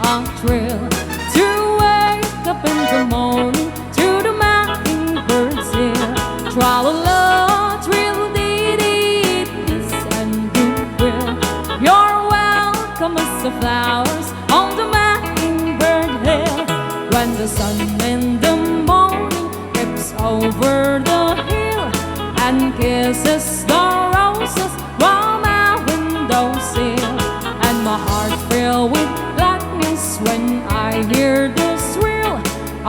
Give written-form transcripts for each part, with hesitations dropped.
a thrill to wake up in the morning to the mockingbirds here. Tra-la-la, trill-dee-dee, peace and goodwill. You're welcome as the flowers on the mockingbird hill. When the sun in the morning creeps over the hill and kisses the roses while my window sill, and my heart filled with gladness when I hear the thrill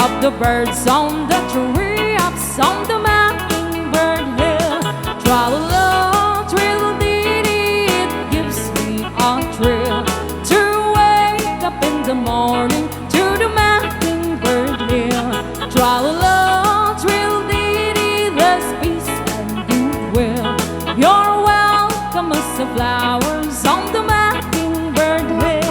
of the birds on the tree ups on the mockingbird hill. Tra-la-la, trill-dee-dee, it gives me a thrill to wake up in the morning to the mockingbird hill. Tra-la-la, trill-dee-dee, there's peace and goodwill. You're welcome as the flowers on the mockingbird hill.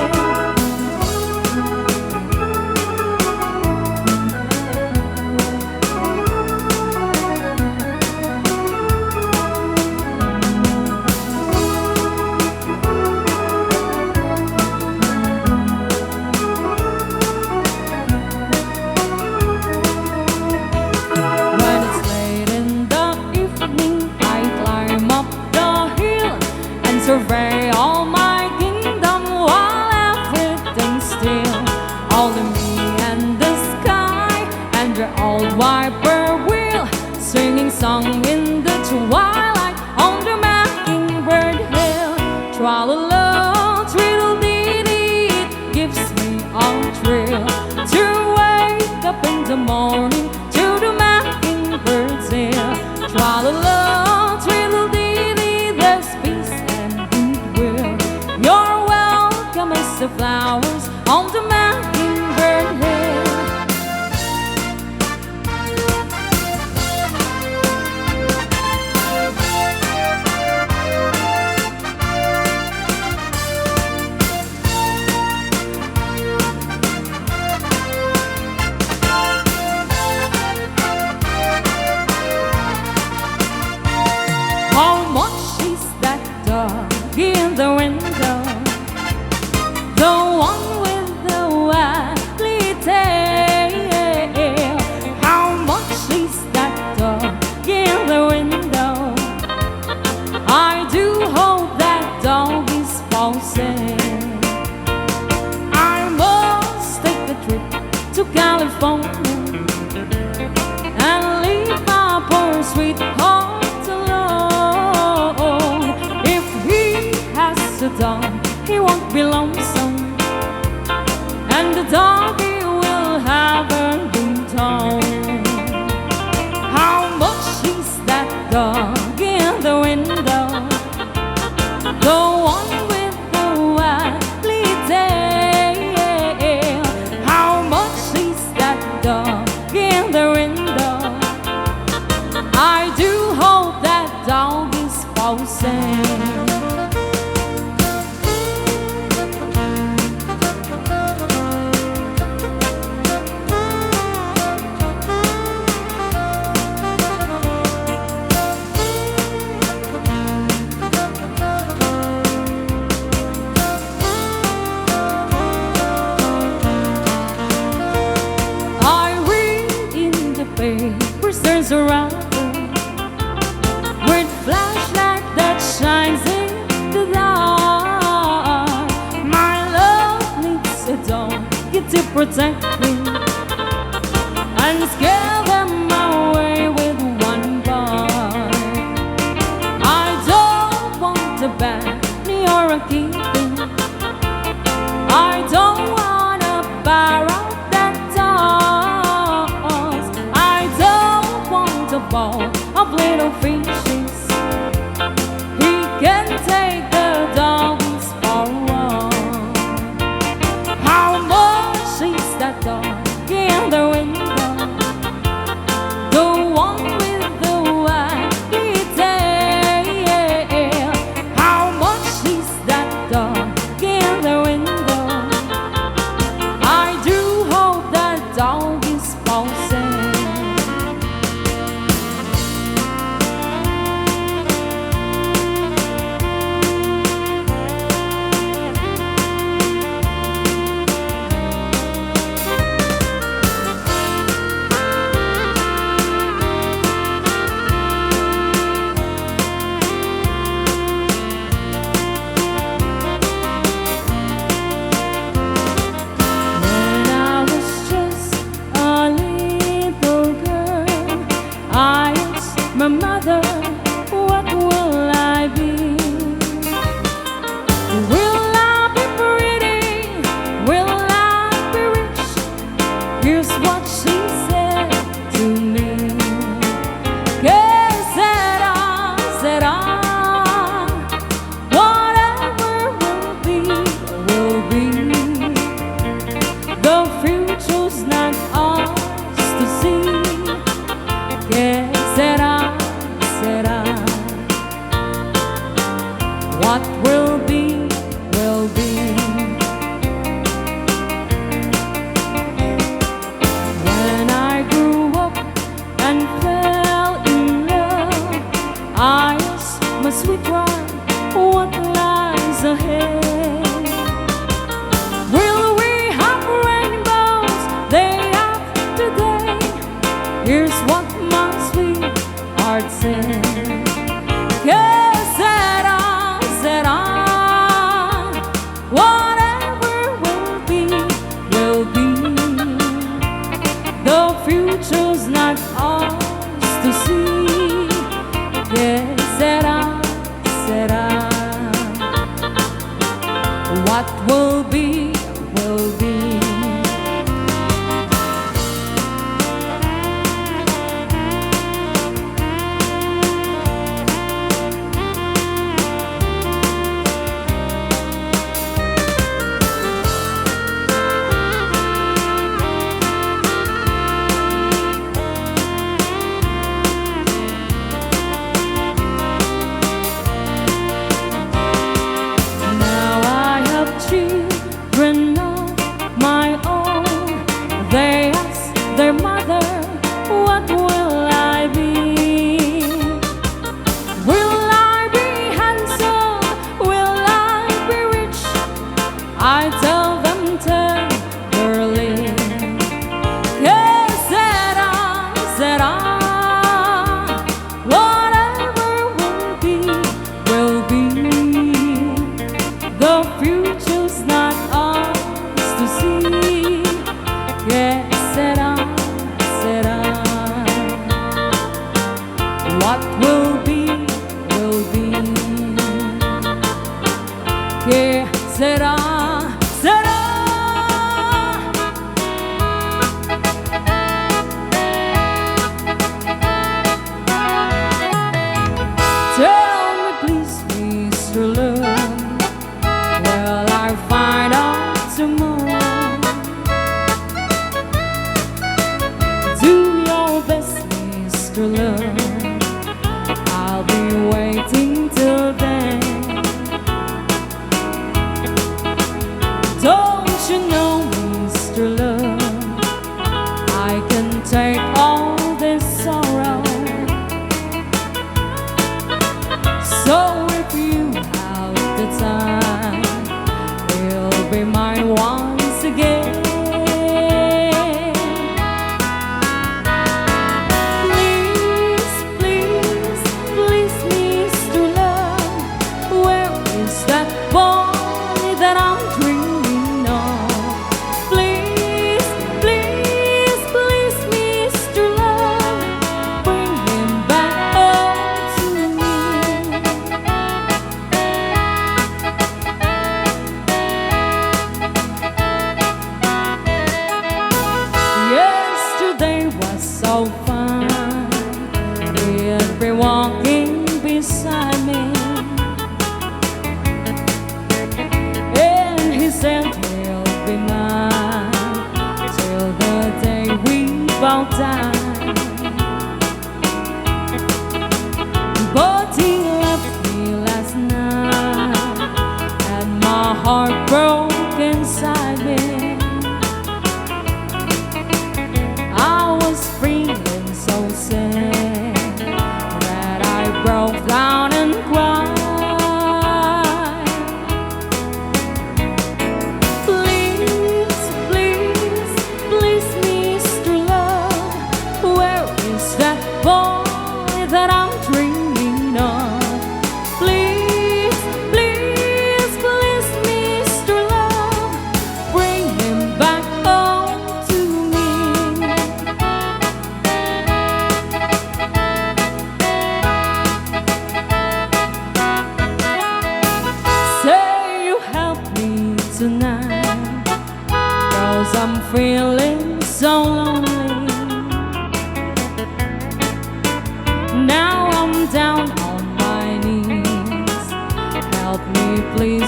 When it's late in the evening, I climb up the hill and survey all my kingdom while everything's still. Only me and the sky and the old whippoorwill singing song in the twilight on the mockingbird hill. Tra-la-la, trill-dee-dee, it gives me a thrill to wake up in the morning to the mockingbird's hill. Tra-la-la, trill-dee-dee, there's peace and goodwill. You're welcome as the flowers on the mockingbird hill. How much is that dog in the window? The one with the waggly tail. How much is that dog in the window? I do hope that dog is falsing. I must take a trip to California and leave my poor sweetheart alone. If he has a dog, he won't be lonesome, and the doggie will have a good time. How much is that dog in the window? The one with the waggly tail. How much is that dog in the window? I do hope that dog is falsing. I read in the papers there's a robber with flashlight that shines in the dark. My love needs a doggy to protect me and scare them away with one bite. I don't want a bunny or a kitten. I don't want a parrot that talks. I don't want a ball of little fishes. He can take the doggies for a walk. How much is that dog in the window? Que sera, sera. What will be, will be. Que sera, sera. Tell me please, Mr. Love, will I find out tomorrow? Do your best, Mr. Love, I'll be waiting till then. Don't you know, Mr. Love, I can take all this sorrow. So if you have the time, you'll be mine once again. Please, please, please, Mr. Love, where is that boy that I'm dreaming of? Please, please, please, Mr. Love, bring him back home to me. Yesterday was so fun, he'd be walking beside me, and he said he'll be mine till the day we both die. But he left me last night, and my heart broke inside me. I was feeling so sad that I broke down and cried. Please, please, please, Mr. Love, where is that boy that I'm dreaming of? Please, please, please, Mr. Love, bring him back home to me. Say you help me tonight, 'cause I'm feeling so lonely. Now I'm down on my knees, help me please,